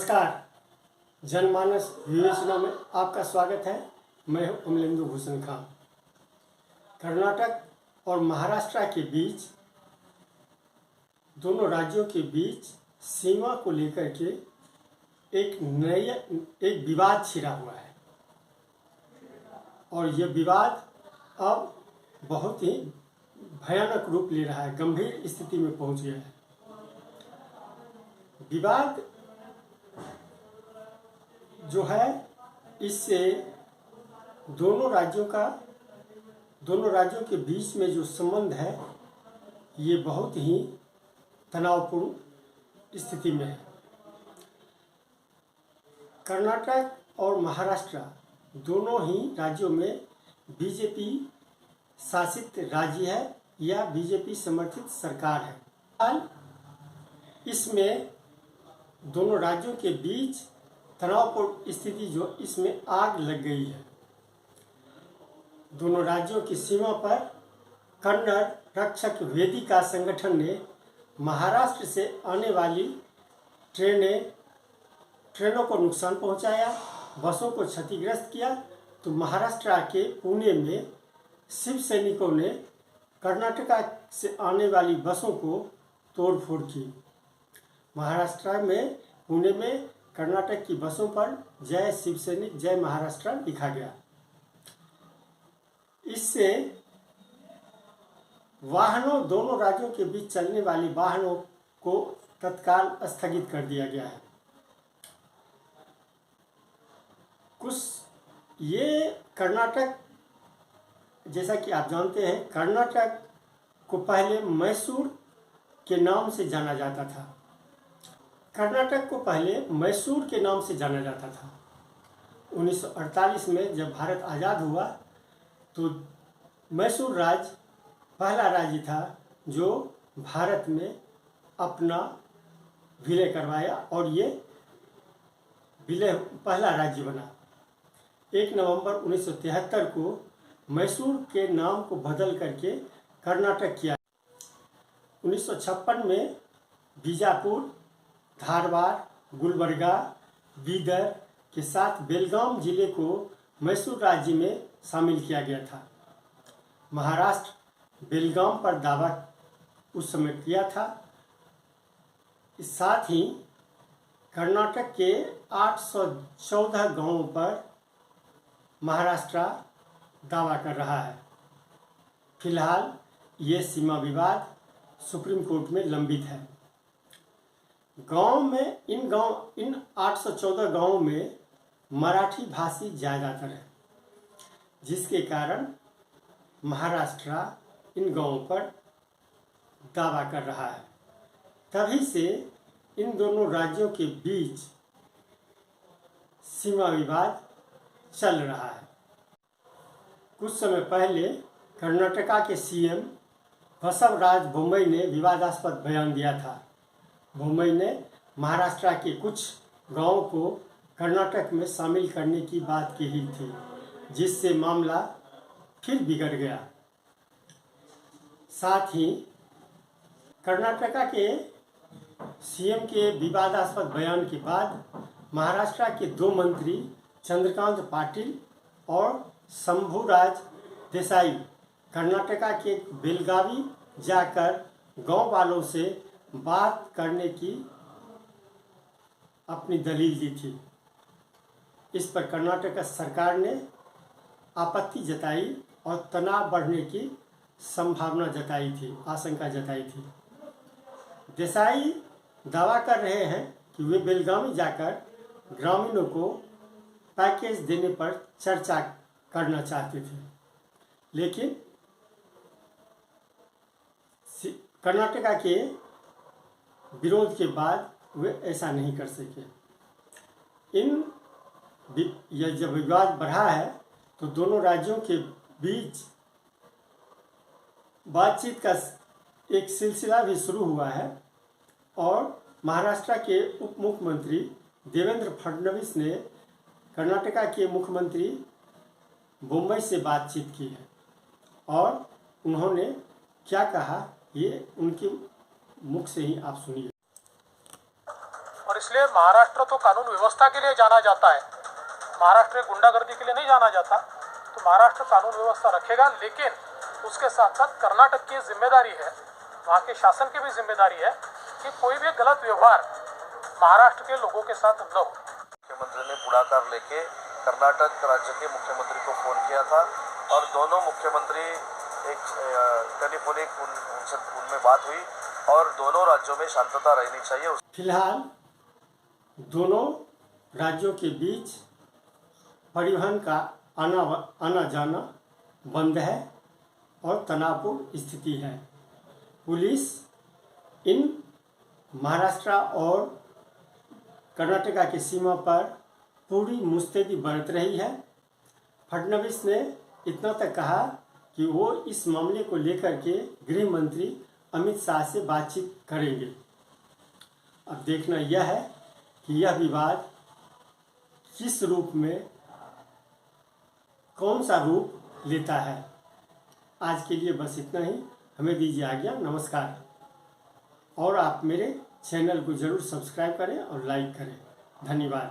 नमस्कार। जनमानस विवेचना में आपका स्वागत है। मैं हूं अमलेंदु भूषण खान। कर्नाटक और महाराष्ट्र के बीच, दोनों राज्यों के बीच सीमा को लेकर के एक विवाद छिड़ा हुआ है और यह विवाद अब बहुत ही भयानक रूप ले रहा है, गंभीर स्थिति में पहुंच गया है। विवाद जो है, इससे दोनों राज्यों के बीच में जो संबंध है, ये बहुत ही तनावपूर्ण स्थिति में है। कर्नाटक और महाराष्ट्र दोनों ही राज्यों में बीजेपी शासित राज्य है या बीजेपी समर्थित सरकार है। हाल इसमें दोनों राज्यों के बीच तनावपूर्ण स्थिति जो इसमें आग लग गई है। दोनों राज्यों की सीमा पर कन्नड़ रक्षक वेदिका संगठन ने महाराष्ट्र से आने वाली ट्रेनों को नुकसान पहुंचाया, बसों को क्षतिग्रस्त किया। तो महाराष्ट्र के पुणे में शिव सैनिकों ने कर्नाटक से आने वाली बसों को तोड़फोड़ की। महाराष्ट्र में पुणे में कर्नाटक की बसों पर जय शिव सैनिक जय महाराष्ट्र लिखा गया। इससे दोनों राज्यों के बीच चलने वाली वाहनों को तत्काल स्थगित कर दिया गया है। ये कर्नाटक, जैसा कि आप जानते हैं, कर्नाटक को पहले मैसूर के नाम से जाना जाता था। कर्नाटक को पहले मैसूर के नाम से जाना जाता था। 1948 में जब भारत आज़ाद हुआ तो मैसूर राज्य पहला राज्य था जो भारत में अपना विलय करवाया और ये विलय पहला राज्य बना। 1 नवंबर 1973 को मैसूर के नाम को बदल करके कर्नाटक किया। 1956 में बीजापुर, धारवाड़, गुलबर्गा, बीदर के साथ बेलगाम जिले को मैसूर राज्य में शामिल किया गया था। महाराष्ट्र बेलगाम पर दावा उस समय किया था। इस साथ ही कर्नाटक के 814 गांवों पर महाराष्ट्र दावा कर रहा है। फिलहाल ये सीमा विवाद सुप्रीम कोर्ट में लंबित है। इन 814 गांवों में मराठी भाषी ज़्यादातर है, जिसके कारण महाराष्ट्र इन गांवों पर दावा कर रहा है। तभी से इन दोनों राज्यों के बीच सीमा विवाद चल रहा है। कुछ समय पहले कर्नाटका के सीएम बसवराज बोम्मई ने विवादास्पद बयान दिया था। बोम्मई ने महाराष्ट्र के कुछ गांवों को कर्नाटक में शामिल करने की बात कही थी, जिससे मामला फिर बिगड़ गया। साथ ही कर्नाटका के सीएम के विवादास्पद बयान के बाद महाराष्ट्र के 2 मंत्री चंद्रकांत पाटिल और शंभूराज देसाई कर्नाटका के बेलगावी जाकर गांव वालों से बात करने की अपनी दलील दी थी। इस पर कर्नाटक सरकार ने आपत्ति जताई और तनाव बढ़ने की संभावना जताई थी, आशंका जताई थी। देसाई दावा कर रहे हैं कि वे बेलगावी जाकर ग्रामीणों को पैकेज देने पर चर्चा करना चाहते थे, लेकिन कर्नाटका के विरोध के बाद वे ऐसा नहीं कर सके। यह जब विवाद बढ़ा है तो दोनों राज्यों के बीच बातचीत का एक सिलसिला भी शुरू हुआ है और महाराष्ट्र के उप मुख्यमंत्री देवेंद्र फडणवीस ने कर्नाटका के मुख्यमंत्री बोम्मई से बातचीत की है और उन्होंने क्या कहा, ये उनके मुख से ही आप सुनिए। और इस इसलिए महाराष्ट्र तो कानून व्यवस्था के लिए जाना जाता है, महाराष्ट्र गुंडागर्दी के लिए नहीं जाना जाता। तो महाराष्ट्र कानून व्यवस्था रखेगा, लेकिन उसके साथ साथ कर्नाटक की जिम्मेदारी है, वहाँ के शासन की भी जिम्मेदारी है कि कोई भी गलत व्यवहार महाराष्ट्र के लोगों के साथ न हो। मुख्यमंत्री ने पुढाकार लेके कर्नाटक राज्य के मुख्यमंत्री को फोन किया था और दोनों मुख्यमंत्री एक टेलीफोनिक उनमें बात हुई और दोनों राज्यों में शांतता रहनी चाहिए। फिलहाल दोनों राज्यों के बीच परिवहन का आना जाना बंद है और तनावपूर्ण स्थिति है। पुलिस इन महाराष्ट्र और कर्नाटका की सीमा पर पूरी मुस्तैदी बरत रही है। फडणवीस ने इतना तक कहा कि वो इस मामले को लेकर के गृह मंत्री अमित शाह से बातचीत करेंगे। अब देखना यह है कि यह विवाद किस रूप में, कौन सा रूप लेता है। आज के लिए बस इतना ही, हमें दीजिए आज्ञा, नमस्कार। और आप मेरे चैनल को ज़रूर सब्सक्राइब करें और लाइक करें। धन्यवाद।